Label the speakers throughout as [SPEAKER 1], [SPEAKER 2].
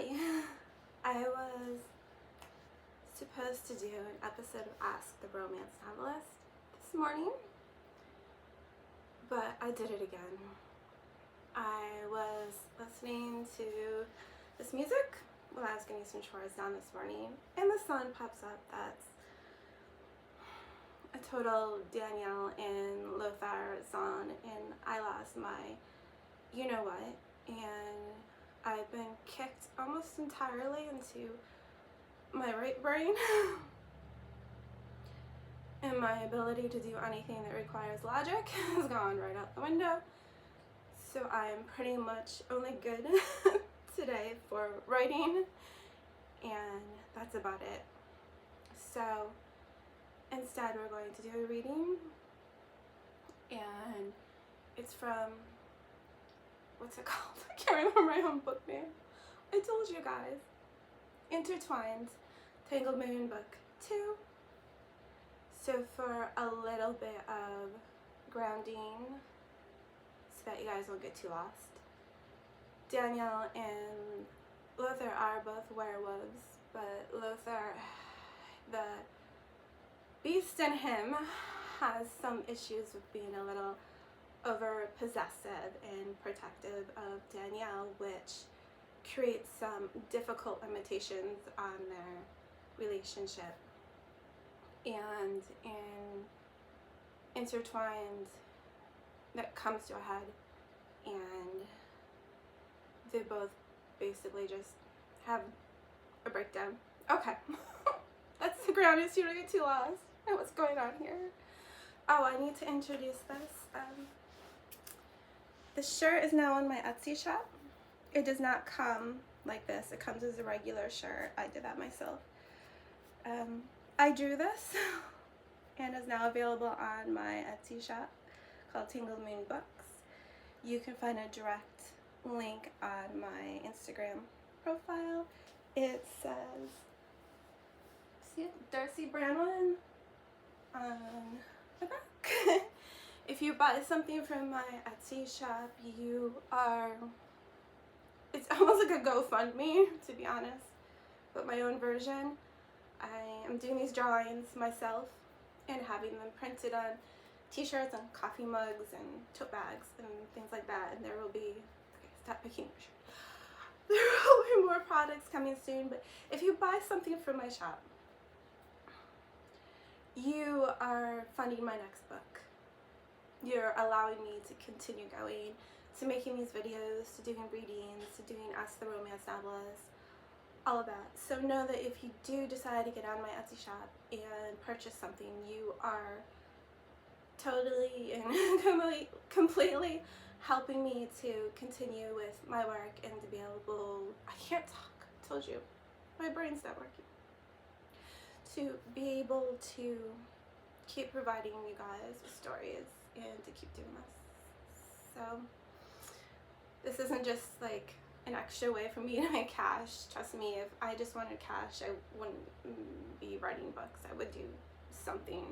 [SPEAKER 1] Hi. I was supposed to do an episode of Ask the Romance Novelist this morning, but I did it again. I was listening to this music while I was getting some chores done this morning, and the song pops up that's a total Danielle and Lothar song, and I lost my you-know-what, and I've been kicked almost entirely into my right brain and my ability to do anything that requires logic has gone right out the window. So I'm pretty much only good today for writing, and that's about it. So instead we're going to do a reading, and it's from, what's it called? I can't remember my own book name. I told you guys. Intertwined, Tangled Moon Book 2. So for a little bit of grounding, so that you guys won't get too lost, Danielle and Lothar are both werewolves, but Lothar, the beast in him, has some issues with being a little over possessive and protective of Danielle, which creates some difficult limitations on their relationship. And in Intertwined, that comes to a head, and they both basically just have a breakdown. Okay. That's the ground, so you don't get too lost at what's going on here. Oh, I need to introduce this. The shirt is now on my Etsy shop. It does not come like this. It comes as a regular shirt. I did that myself. I drew this and is now available on my Etsy shop called Tangled Moon Books. You can find a direct link on my Instagram profile. It says, see it? Darcy Branwyn on the back. If you buy something from my Etsy shop, it's almost like a GoFundMe, to be honest, but my own version. I am doing these drawings myself and having them printed on t-shirts and coffee mugs and tote bags and things like that, and there will be, okay, stop picking your shirt. There will be more products coming soon, but if you buy something from my shop, you are funding my next book. You're allowing me to continue going, to making these videos, to doing readings, to doing Ask the Romance Novelist, all of that. So know that if you do decide to get on my Etsy shop and purchase something, you are totally and completely helping me to continue with my work and to be able, I can't talk, I told you, my brain's not working, to be able to keep providing you guys with stories and to keep doing this. So this isn't just like an extra way for me to make cash. Trust me, if I just wanted cash, I wouldn't be writing books. I would do something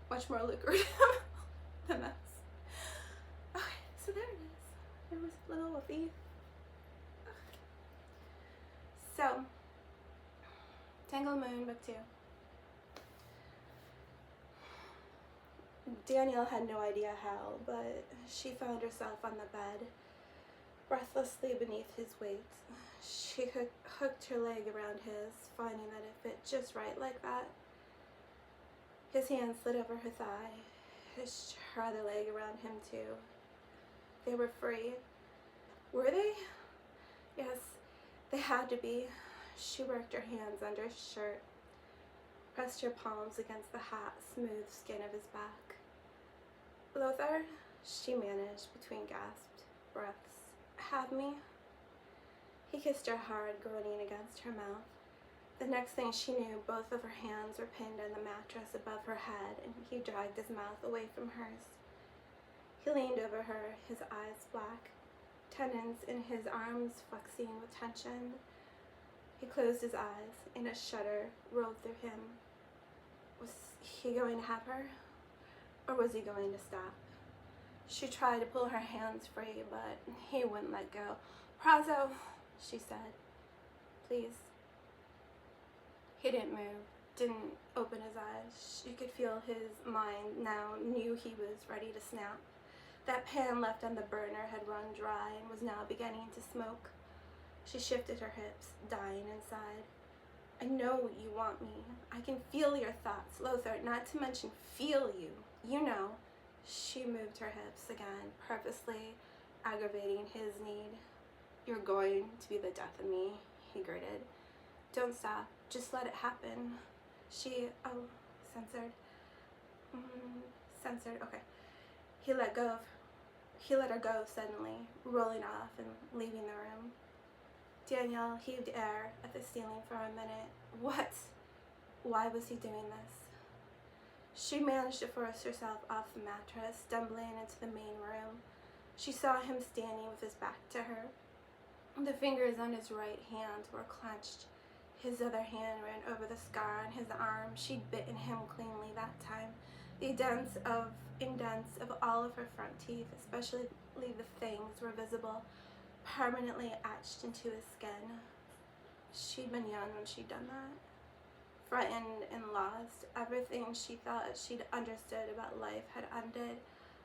[SPEAKER 1] much more lucrative than this. Okay, so there it is. There was a little whoopee. So, Tangled Moon Book 2. Danielle had no idea how, but she found herself on the bed, breathlessly beneath his weight. She hooked her leg around his, finding that it fit just right like that. His hand slid over her thigh, her other leg around him too. They were free. Were they? Yes, they had to be. She worked her hands under his shirt, pressed her palms against the hot, smooth skin of his back. Lothar, she managed between gasped breaths. Have me? He kissed her hard, groaning against her mouth. The next thing she knew, both of her hands were pinned on the mattress above her head, and he dragged his mouth away from hers. He leaned over her, his eyes black, tendons in his arms flexing with tension. He closed his eyes, and a shudder rolled through him. Was he going to have her? Or was he going to stop? She tried to pull her hands free, but he wouldn't let go. Prazzo, she said. please. He didn't move, didn't open his eyes. She could feel his mind now knew he was ready to snap. That pan left on the burner had run dry and was now beginning to smoke. She shifted her hips, dying inside. I know you want me. I can feel your thoughts, Lothar, not to mention feel you. You know. She moved her hips again, purposely aggravating his need. You're going to be the death of me, he gritted. Don't stop. Just let it happen. Censored. Censored, okay. He let her go suddenly, rolling off and leaving the room. Danielle heaved air at the ceiling for a minute. What? Why was he doing this? She managed to force herself off the mattress, stumbling into the main room. She saw him standing with his back to her. The fingers on his right hand were clenched. His other hand ran over the scar on his arm. She'd bitten him cleanly that time. The indents of all of her front teeth, especially the fangs, were visible, permanently etched into his skin. She'd been young when she'd done that. Frightened and lost, everything she thought she'd understood about life had ended.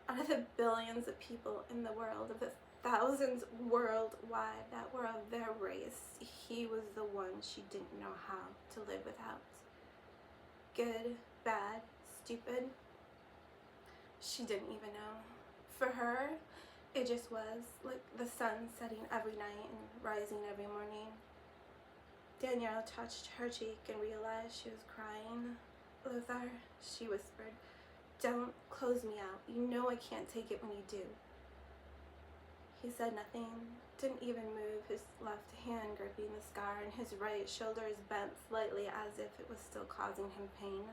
[SPEAKER 1] Out of the billions of people in the world, of the thousands worldwide that were of their race, he was the one she didn't know how to live without. Good, bad, stupid. She didn't even know. For her, it just was like the sun setting every night and rising every morning. Danielle touched her cheek and realized she was crying. Lothar, she whispered, don't close me out. You know I can't take it when you do. He said nothing, didn't even move, his left hand gripping the scar, and his right shoulders bent slightly as if it was still causing him pain.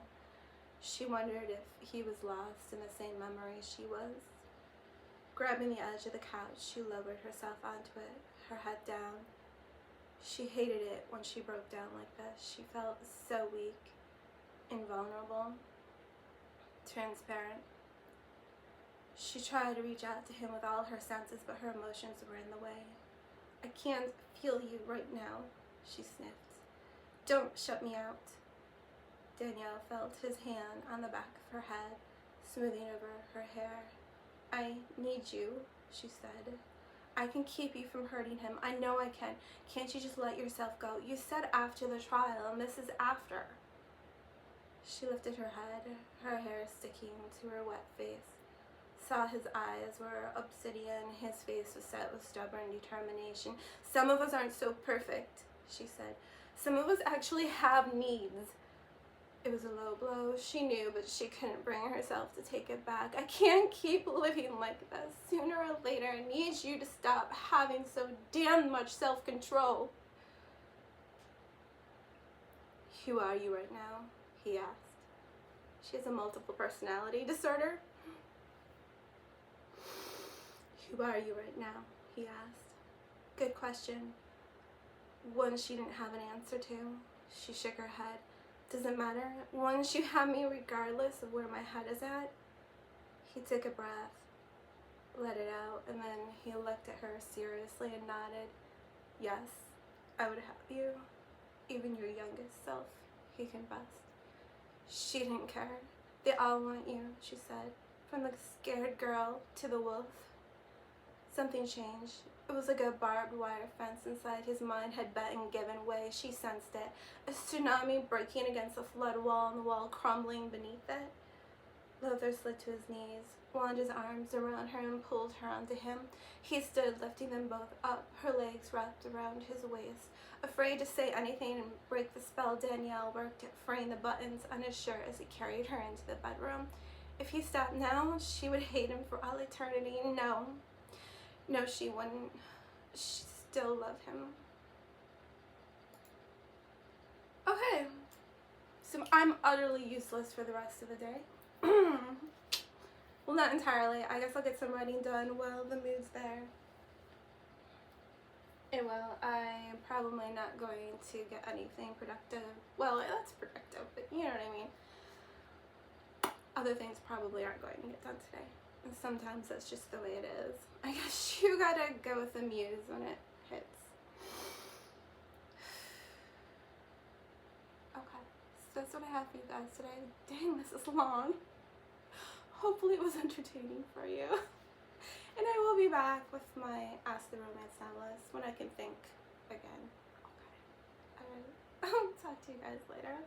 [SPEAKER 1] She wondered if he was lost in the same memory she was. Grabbing the edge of the couch, she lowered herself onto it, her head down. She hated it when she broke down like this. She felt so weak, invulnerable, transparent. She tried to reach out to him with all her senses, but her emotions were in the way. I can't feel you right now, she sniffed. Don't shut me out. Danielle felt his hand on the back of her head, smoothing over her hair. I need you, she said. I can keep you from hurting him. I know I can. Can't you just let yourself go? You said after the trial, and this is after. She lifted her head, her hair sticking to her wet face. Saw his eyes were obsidian, his face was set with stubborn determination. Some of us aren't so perfect, she said. Some of us actually have needs. It was a low blow, she knew, but she couldn't bring herself to take it back. I can't keep living like this. Sooner or later, I need you to stop having so damn much self-control. Who are you right now? He asked. She has a multiple personality disorder. Who are you right now? He asked. Good question. One she didn't have an answer to. She shook her head. Doesn't matter. Once you have me regardless of where my head is at. He took a breath, let it out, and then he looked at her seriously and nodded. Yes, I would have you. Even your youngest self, he confessed. She didn't care. They all want you, she said. From the scared girl to the wolf. Something changed. It was like a barbed wire fence inside his mind had bent and given way. She sensed it. A tsunami breaking against the flood wall and the wall crumbling beneath it. Lothar slid to his knees, wound his arms around her and pulled her onto him. He stood, lifting them both up, her legs wrapped around his waist. Afraid to say anything and break the spell, Danielle worked at freeing the buttons on his shirt as he carried her into the bedroom. If he stopped now, she would hate him for all eternity. No, she wouldn't. She still loved him. Okay, so I'm utterly useless for the rest of the day. Well, not entirely. I guess I'll get some writing done while the mood's there. And well, I'm probably not going to get anything productive. Well, that's productive, but you know what I mean. Other things probably aren't going to get done today. And sometimes that's just the way it is. I guess you gotta go with the muse when it hits. that's what I have for you guys today. Dang, this is long. Hopefully it was entertaining for you. And I will be back with my Ask the Romance Novelist when I can think again. Okay. Alright. I'll talk to you guys later.